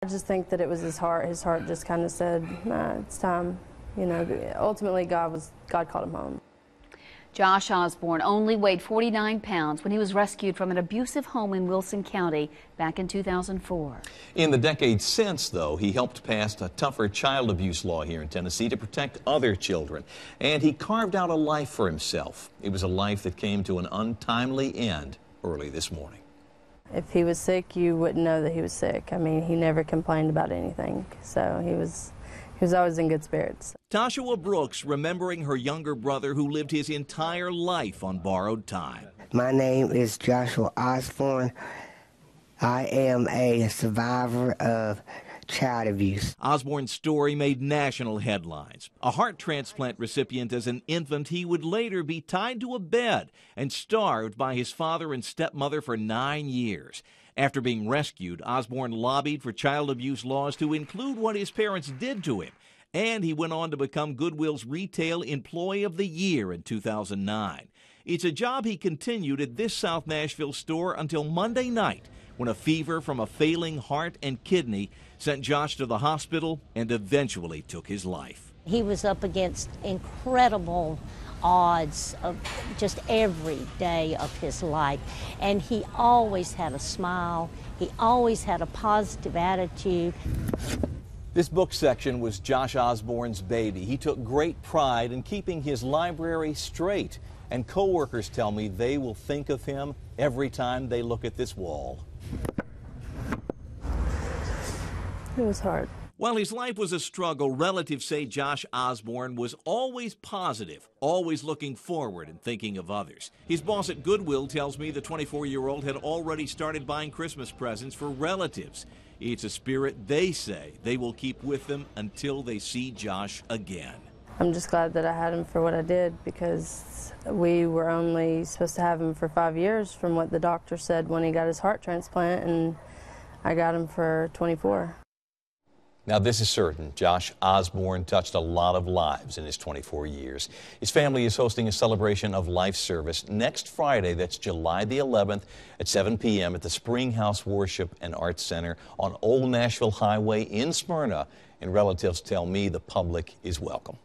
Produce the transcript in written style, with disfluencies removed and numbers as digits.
I just think that it was his heart. His heart just kind of said, nah, it's time. You know, ultimately God called him home. Josh Osborne only weighed 49 pounds when he was rescued from an abusive home in Wilson County back in 2004. In the decades since, though, he helped pass a tougher child abuse law here in Tennessee to protect other children. And he carved out a life for himself. It was a life that came to an untimely end early this morning. If he was sick, you wouldn't know that he was sick. I mean, he never complained about anything, so he was always in good spirits. Toshua Brooks remembering her younger brother who lived his entire life on borrowed time. My name is Joshua Osborne. I am a survivor of child abuse. Osborne's story made national headlines. A heart transplant recipient as an infant, he would later be tied to a bed and starved by his father and stepmother for 9 years. After being rescued, Osborne lobbied for child abuse laws to include what his parents did to him, and he went on to become Goodwill's Retail Employee of the Year in 2009. It's a job he continued at this South Nashville store until Monday night, when a fever from a failing heart and kidney sent Josh to the hospital and eventually took his life. He was up against incredible odds of just every day of his life, and he always had a smile. He always had a positive attitude. This book section was Josh Osborne's baby. He took great pride in keeping his library straight, and co-workers tell me they will think of him every time they look at this wall. It was hard. While his life was a struggle, relatives say Josh Osborne was always positive, always looking forward and thinking of others. His boss at Goodwill tells me the 24-year-old had already started buying Christmas presents for relatives. It's a spirit they say they will keep with them until they see Josh again. I'm just glad that I had him for what I did, because we were only supposed to have him for 5 years from what the doctor said when he got his heart transplant, and I got him for 24. Now, this is certain. Josh Osborne touched a lot of lives in his 24 years. His family is hosting a celebration of life service next Friday. That's July the 11th at 7 p.m. at the Springhouse Worship and Arts Center on Old Nashville Highway in Smyrna. And relatives tell me the public is welcome.